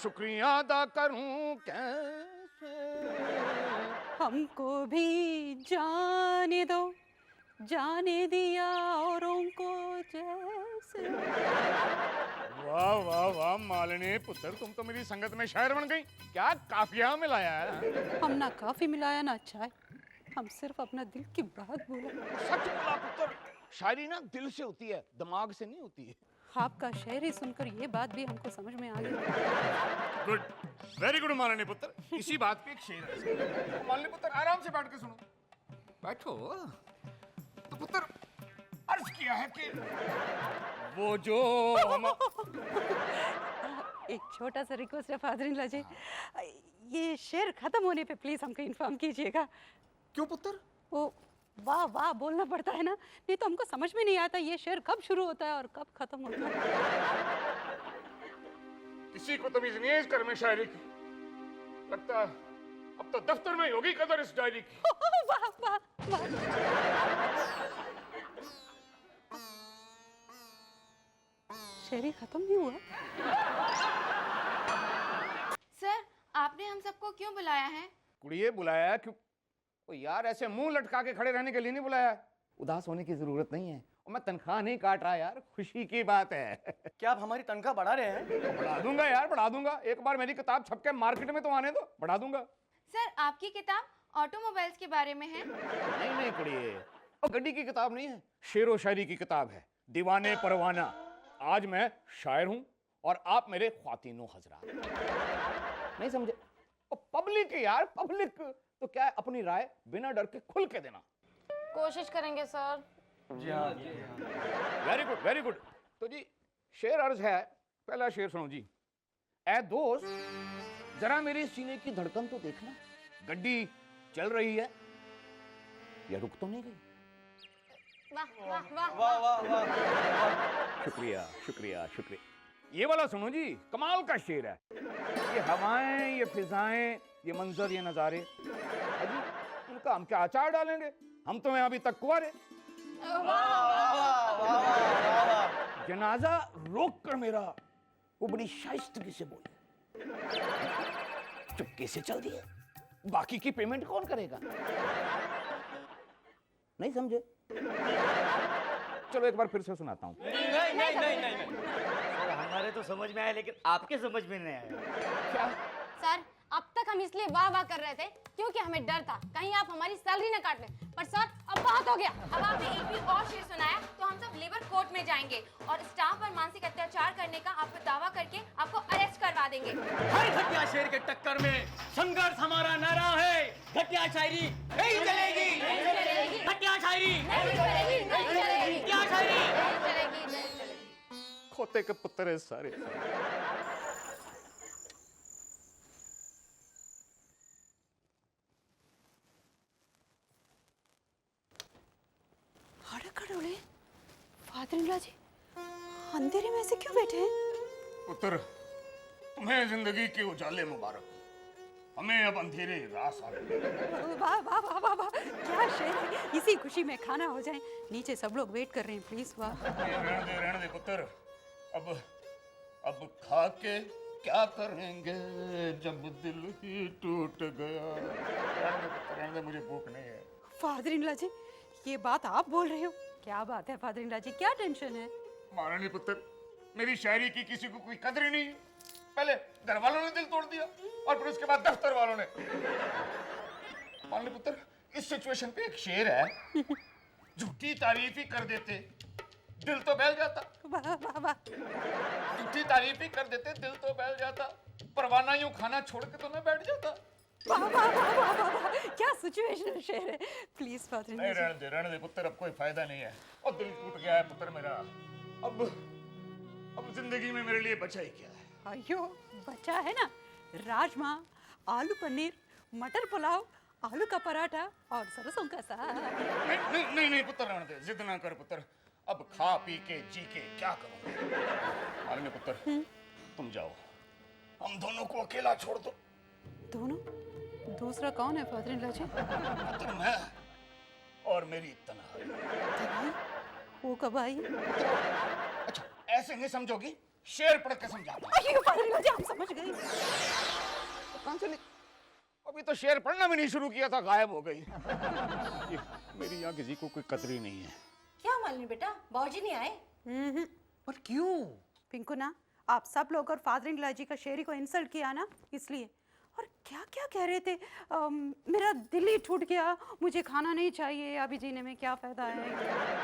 शुक्रिया अदा करूं कैसे? हमको भी जाने दो, जाने दिया औरों को जैसे। वाह वाह वाह मालिनी पुत्र, तुम तो मेरी संगत में शायर बन गई। क्या काफिया मिलाया है। हम ना काफी मिलाया ना चाय, हम सिर्फ अपना दिल की बात बोला। सच बोला पुत्र, शायरी ना दिल से होती है, दिमाग से नहीं होती है। आपका शेर ही सुनकर ये बात भी हमको समझ में आ गई। गुड, वेरी गुड मालिनी पुत्र। इसी बात पे एक शेर है। तो मालिनी पुत्र आराम से बैठ के सुनो। बैठो। तो पुत्र अर्ज किया है कि वो जो हम एक छोटा सा रिक्वेस्ट है फादर-इन-लॉ जी, ये शेर खत्म होने पे प्लीज हमको इन्फॉर्म कीजिएगा। क्यों पुत्र? वो वाह वाह बोलना पड़ता है ना, नहीं तो हमको समझ में नहीं आता ये शेर कब शुरू होता है और कब खत्म होता है। किसी को तमीज नहीं है इस घर में शायरी की। लगता है अब तो दफ्तर में ही होगी कदर इस डायरी की। वाह वाह वाह। शेरी खत्म नहीं हुआ। सर आपने हम सबको क्यों बुलाया है? कुड़िए बुलाया क्यों? ओ यार ऐसे मुंह लटका के खड़े रहने के लिए नहीं बुलाया। उदास होने की जरूरत नहीं है। और मैं तनख्वाह नहीं काट रहा यार, खुशी की बात है। क्या आप हमारी तनख्वाह बढ़ा रहे हैं? बढ़ा दूंगा यार, बढ़ा दूंगा। एक बार मेरी किताब छप के मार्केट में तो आने दो, बढ़ा दूंगा। सर आपकी किताब ऑटोमोबाइल्स के बारे में है। नहीं नहीं कुड़िए, वो गड्डी की किताब नहीं है, शेरो शायरी की किताब है। दीवाने परवाना। आज मैं शायर हूं और आप मेरे ख्वातीनो हजरात। नहीं समझे? पब्लिक यार, पब्लिक तो क्या है, अपनी राय बिना डर के खुल के देना। कोशिश करेंगे सर। जी हाँ। Very good very good. तो जी शेर अर्ज है, पहला शेर सुनो जी। ऐ दोस्त जरा मेरे सीने की धड़कन तो देखना, गड्डी चल रही है या रुक तो नहीं गई? वाह वाह वाह वाह वाह वाह। शुक्रिया शुक्रिया शुक्रिया। ये वाला सुनो जी, कमाल का शेर है। ये हवाएं, ये फिजाएं, ये मंजर, ये नजारे, अजी इनका हम क्या अचार डालेंगे? हम तो हैं अभी तक कुंवारे। जनाजा रोक कर मेरा वो बड़ी शाइस्तगी से बोली, चुपके से चल दिया, बाकी की पेमेंट कौन करेगा? नहीं समझे? चलो एक बार फिर से सुनाता हूँ। नहीं। सर हमारे तो समझ में आया, लेकिन आपके समझ में नहीं आया। क्या? सर अब तक हम इसलिए वाह वाह कर रहे थे क्योंकि हमें डर था कहीं आप हमारी सैलरी न काट लें। पर सर अब बहुत हो गया। अब आपने एक भी और शेर सुनाया तो हम सब लेबर कोर्ट में जाएंगे और स्टाफ पर मानसिक अत्याचार करने का आप पर दावा करके आपको अरेस्ट करवा देंगे। हर घटिया शेर के टक्कर में संघर्ष हमारा नारा है। घटिया शायरी नहीं चलेगी। घटिया शायरी नहीं चलेगी, नहीं चलेगी, घटिया शायरी नहीं चलेगी, नहीं चलेगी। खोते के पुत्र है सारे। खड़ोले फादर-इन-लॉ जी अंधेरे में ऐसे क्यों बैठे हैं? पुत्र तुम्हें जिंदगी के उजाले मुबारक, हमें अब अंधेरे रास आ गए। वाह वाह वाह वाह वाह, क्या शेर है। इसी खुशी में खाना हो जाए, नीचे सब लोग वेट कर रहे हैं प्लीज। वाह रहने दे पुत्र। अब खा के क्या करेंगे जब दिल ही टूट गया। रहने दे, मुझे भूख नहीं है। फादर-इन-लॉ जी ये बात आप बोल रहे हो? क्या बात है फादर-इन-लॉ जी, क्या टेंशन है? महारानी पुत्र, मेरी शायरी की किसी को कोई कदर ही नहीं है। पहले घर वालों ने दिल तोड़ दिया और फिर उसके बाद दफ्तर वालों ने। महारानी पुत्र, इस सिचुएशन पे एक शेर है, झूठी तारीफ ही कर देते दिल तो बहल जाता। वाह वाह वाह, झूठी तारीफ ही कर देते दिल तो बहल जाता, परवाना यूं खाना छोड़ के तो मैं बैठ जाता। वाह वाह वाह वाह वाह वाह, क्या सिचुएशनल शेर है। प्लीज फादर-इन-लॉ नहीं, जी। रहने दे पुत्र, अब कोई फायदा नहीं है और दिल टूट गया है पुत्र मेरा। अब जिंदगी में मेरे लिए बचा ही क्या है? अयो बचा है ना, राजमा, आलू पनीर, मटर पुलाव, आलू का पराठा और सरसों का साग। नहीं पुत्र, रहने दे, जिद ना कर पुत्र। अब खा पी के जी के क्या करूं? मालूम पुत्र, तुम जाओ, हम दोनों को अकेला छोड़ दो। दोनों दूसरा कौन है फादर-इन-लॉ जी? मैं और मेरी तन्हाई। वो कब आई? अच्छा, ऐसे नहीं समझोगी, शेर पढ़ के समझाता हूं। अयो फादर-इन-लॉ जी, हम समझ गए। कहां से अभी तो शेर पढ़ना भी नहीं शुरू किया था, गायब हो गई। मेरी यहाँ किसी को कोई कदर ही नहीं है। क्या मालिनी बेटा, बाबूजी नहीं आए? पर क्यों? पिंकू ना, आप सब लोग और फादर-इन-लॉ जी का शेरी को इंसल्ट किया ना, इसलिए। और क्या क्या कह रहे थे, मेरा दिल ही टूट गया, मुझे खाना नहीं चाहिए, अभी जीने में क्या फायदा है।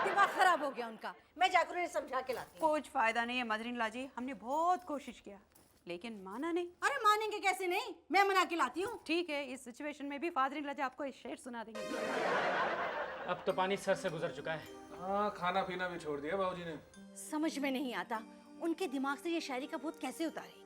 दिमाग खराब हो गया उनका। मैं जाकर उन्हें समझा के लाती हूँ। कुछ फायदा नहीं है मदर-इन-लॉ जी, हमने बहुत कोशिश किया लेकिन माना नहीं। अरे मानेंगे कैसे नहीं, मैं मना के लाती हूँ। ठीक है, इस सिचुएशन में भी फादर-इन-लॉ जी आपको एक शेर सुना देंगे। अब तो पानी सर से गुजर चुका है। हाँ, खाना पीना भी छोड़ दिया बाबूजी ने। समझ में नहीं आता उनके दिमाग से ये शायरी का भूत कैसे उतारे।